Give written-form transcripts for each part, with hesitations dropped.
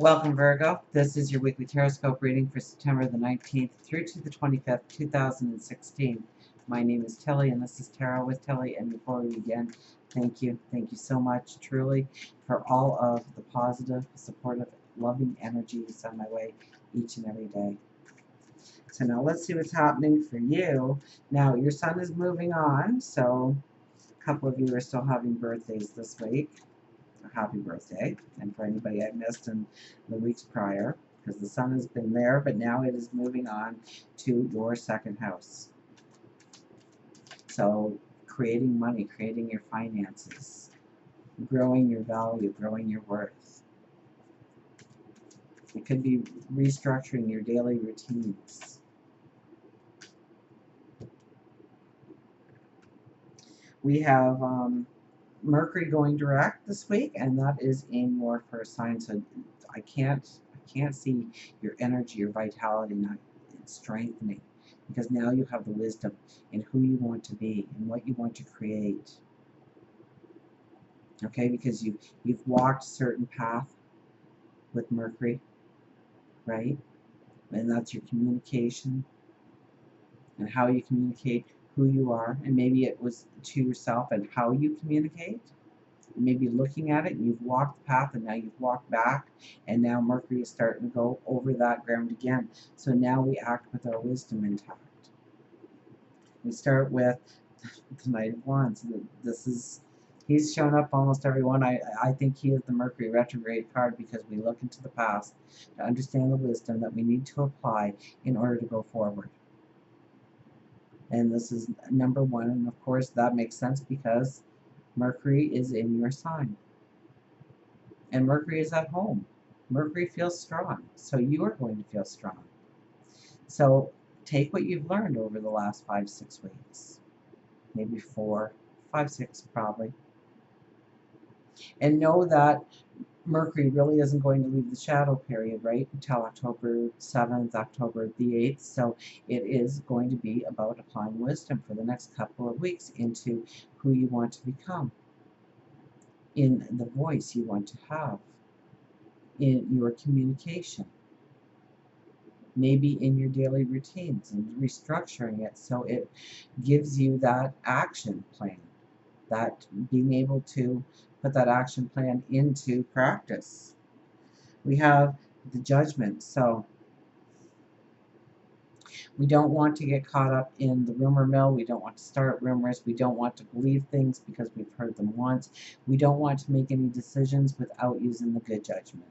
Welcome, Virgo. This is your weekly Teroscope reading for September the 19th through to the 25th, 2016. My name is Tilly, and this is Tarot with Tilly. And before we begin, thank you. Thank you so much, truly, for all of the positive, supportive, loving energies on my way each and every day. So now let's see what's happening for you. Now, your sun is moving on, so a couple of you are still having birthdays this week. Happy birthday. And for anybody I missed in the weeks prior, because the sun has been there, but now it is moving on to your second house. So creating money, creating your finances, growing your value, growing your worth. It could be restructuring your daily routines. We have Mercury going direct this week, and that is in your first sign. So I can't see your energy, your vitality not strengthening, because now you have the wisdom in who you want to be and what you want to create. Okay, because you've walked a certain path with Mercury, right? And that's your communication and how you communicate who you are, and maybe it was to yourself and how you communicate. Maybe looking at it, and you've walked the path, and now you've walked back, and now Mercury is starting to go over that ground again. So now we act with our wisdom intact. We start with the Knight of Wands. He's shown up almost every one. I think he is the Mercury retrograde card, because we look into the past to understand the wisdom that we need to apply in order to go forward. And this is number one, and of course that makes sense because Mercury is in your sign. And Mercury is at home. Mercury feels strong, so you are going to feel strong. So take what you've learned over the last 5-6 weeks, maybe 4, 5, 6 probably, and know that Mercury really isn't going to leave the shadow period, right, until October 7th, October the 8th. So it is going to be about applying wisdom for the next couple of weeks into who you want to become, in the voice you want to have, in your communication, maybe in your daily routines, and restructuring it so it gives you that action plan, that being able to put that action plan into practice. We have the Judgment. So we don't want to get caught up in the rumor mill. We don't want to start rumors. We don't want to believe things because we've heard them once. We don't want to make any decisions without using the good judgment,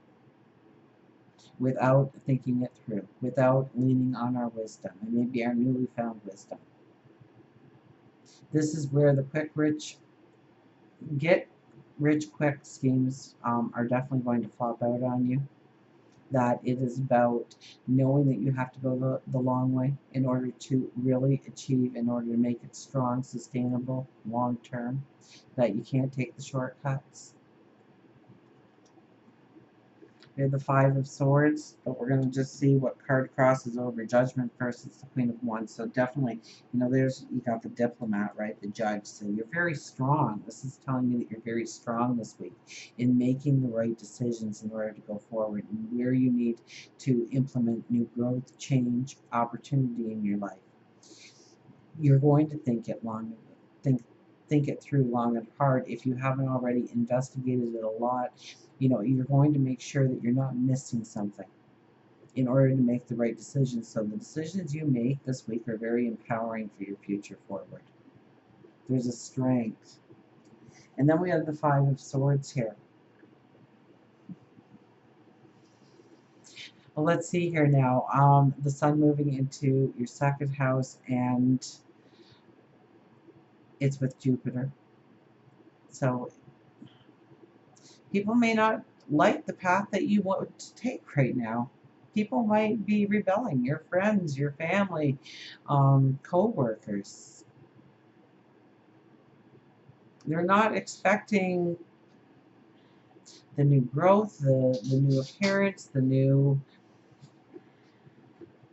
without thinking it through, without leaning on our wisdom, and maybe our newly found wisdom. This is where the get rich quick schemes are definitely going to flop out on you. That it is about knowing that you have to go the long way in order to really achieve, in order to make it strong, sustainable, long term, that you can't take the shortcuts. We have the Five of Swords, but we're going to just see what card crosses over. Judgment first. It's the Queen of Wands. So definitely, you got the Diplomat, right? The Judge. So you're very strong. This is telling me that you're very strong this week in making the right decisions in order to go forward, and where you need to implement new growth, change, opportunity in your life. You're going to think it through long and hard. If you haven't already investigated it a lot, you're going to make sure that you're not missing something in order to make the right decisions. So the decisions you make this week are very empowering for your future forward. There's a strength. And then we have the Five of Swords here. Well, let's see here now. The sun moving into your second house, and it's with Jupiter. So people may not like the path that you want to take right now. People might be rebelling, your friends, your family, co-workers. They're not expecting the new growth, the new appearance, the new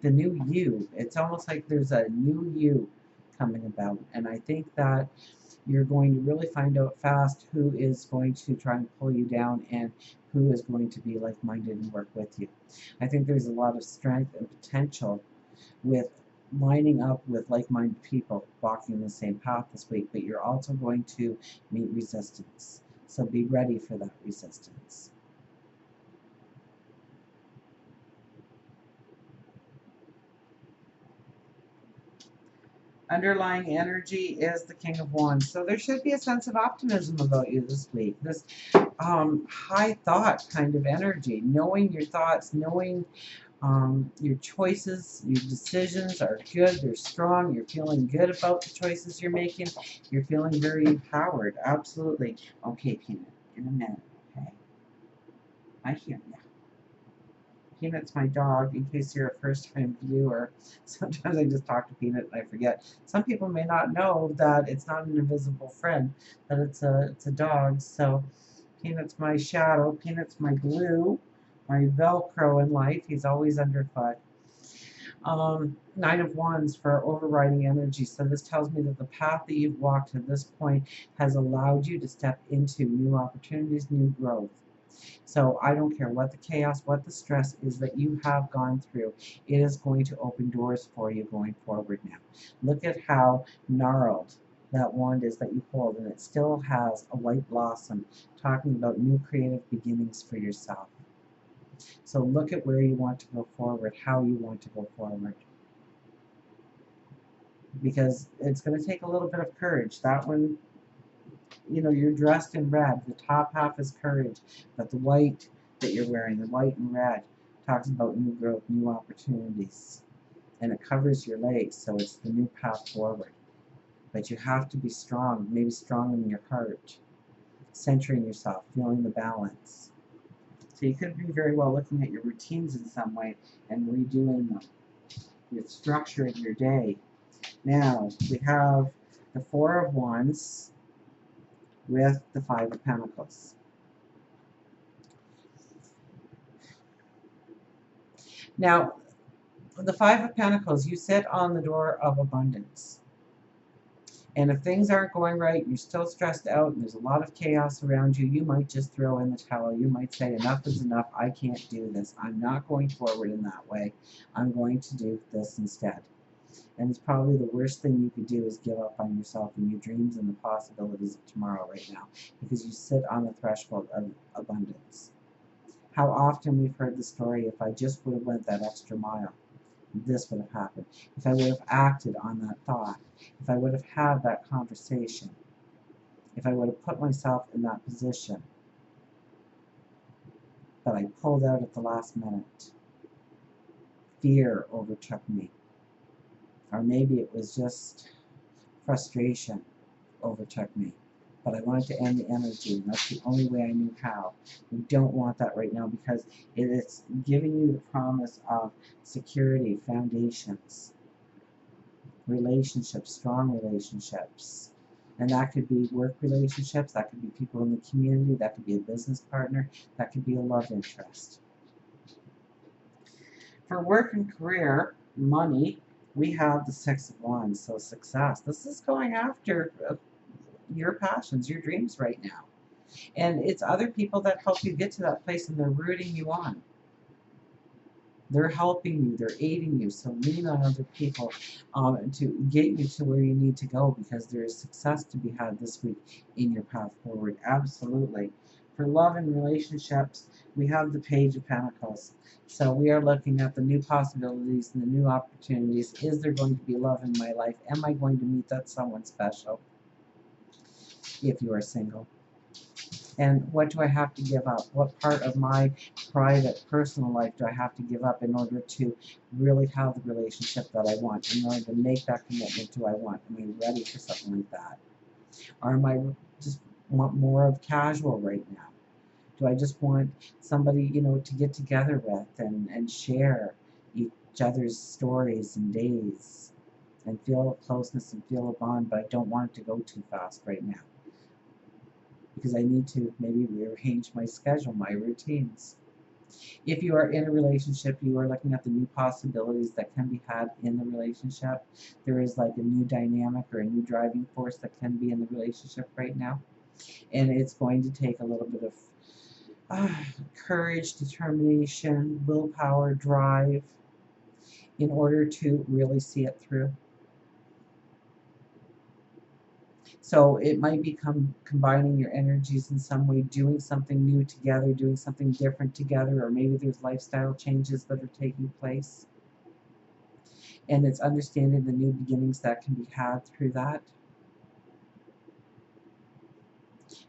you. It's almost like there's a new you coming about. And I think that you're going to really find out fast who is going to try and pull you down and who is going to be like-minded and work with you. I think there's a lot of strength and potential with lining up with like-minded people walking the same path this week, but you're also going to meet resistance. So be ready for that resistance. Underlying energy is the King of Wands. So there should be a sense of optimism about you this week. This high thought kind of energy, knowing your thoughts, knowing your choices, your decisions are good, they're strong, you're feeling good about the choices you're making, you're feeling very empowered, absolutely. Okay, Peanut, in a minute, okay? I hear you. Peanut's my dog, in case you're a first-time viewer. Sometimes I just talk to Peanut and I forget. Some people may not know that it's not an invisible friend, that it's a dog. So Peanut's my shadow, Peanut's my glue, my Velcro in life. He's always underfoot. Nine of Wands for overriding energy. So this tells me that the path that you've walked to this point has allowed you to step into new opportunities, new growth. So I don't care what the chaos, what the stress is that you have gone through, it is going to open doors for you going forward now. Look at how gnarled that wand is that you hold, and it still has a white blossom talking about new creative beginnings for yourself. So look at where you want to go forward, how you want to go forward. Because it's going to take a little bit of courage. That one, you know, you're dressed in red. The top half is courage, but the white that you're wearing, the white and red, talks about new growth, new opportunities. And it covers your legs, so it's the new path forward. But you have to be strong, maybe strong in your heart, centering yourself, feeling the balance. So you could be very well looking at your routines in some way and redoing them. Your structure of your day. Now, we have the Four of Wands with the Five of Pentacles. Now, the Five of Pentacles, you sit on the door of abundance. And if things aren't going right, and you're still stressed out, and there's a lot of chaos around you, you might just throw in the towel. You might say, enough is enough. I can't do this. I'm not going forward in that way. I'm going to do this instead. And it's probably the worst thing you could do is give up on yourself and your dreams and the possibilities of tomorrow right now, because you sit on the threshold of abundance. How often we've heard the story, if I just would have went that extra mile, this would have happened. If I would have acted on that thought, if I would have had that conversation, if I would have put myself in that position, but I pulled out at the last minute. Fear overtook me. Or maybe it was just frustration overtook me. But I wanted to end the energy, and that's the only way I knew how. We don't want that right now, because it is giving you the promise of security, foundations, relationships, strong relationships. And that could be work relationships, that could be people in the community, that could be a business partner, that could be a love interest. For work and career, money, we have the Six of Wands, so success. This is going after your passions, your dreams right now. And it's other people that help you get to that place, and they're rooting you on. They're helping you, they're aiding you. So lean on other people to get you to where you need to go, because there is success to be had this week in your path forward. Absolutely. For love and relationships, we have the Page of Pentacles. So we are looking at the new possibilities and the new opportunities. Is there going to be love in my life? Am I going to meet that someone special? If you are single. And what do I have to give up? What part of my private, personal life do I have to give up in order to really have the relationship that I want? In order to make that commitment, do I want? Am I ready for something like that? Or am I just want more of casual right now? Do I just want somebody, you know, to get together with and share each other's stories and days and feel a closeness and feel a bond, but I don't want it to go too fast right now, because I need to maybe rearrange my schedule, my routines. If you are in a relationship, you are looking at the new possibilities that can be had in the relationship. There is like a new dynamic or a new driving force that can be in the relationship right now. And it's going to take a little bit of courage, determination, willpower, drive in order to really see it through. So it might become combining your energies in some way, doing something new together, doing something different together, or maybe there's lifestyle changes that are taking place. And it's understanding the new beginnings that can be had through that.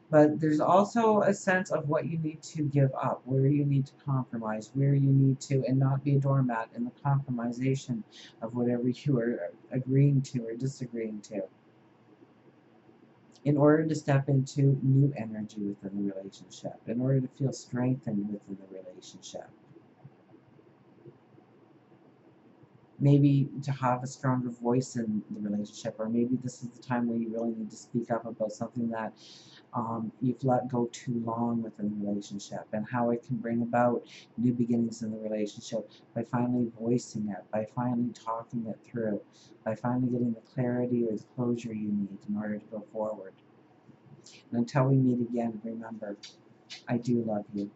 But there's also a sense of what you need to give up, where you need to compromise, where you need to, and not be a doormat in the compromisation of whatever you are agreeing to or disagreeing to, in order to step into new energy within the relationship, in order to feel strengthened within the relationship. Maybe to have a stronger voice in the relationship, or maybe this is the time where you really need to speak up about something that you've let go too long within the relationship, and how it can bring about new beginnings in the relationship by finally voicing it, by finally talking it through, by finally getting the clarity or the closure you need in order to go forward. And until we meet again, remember, I do love you.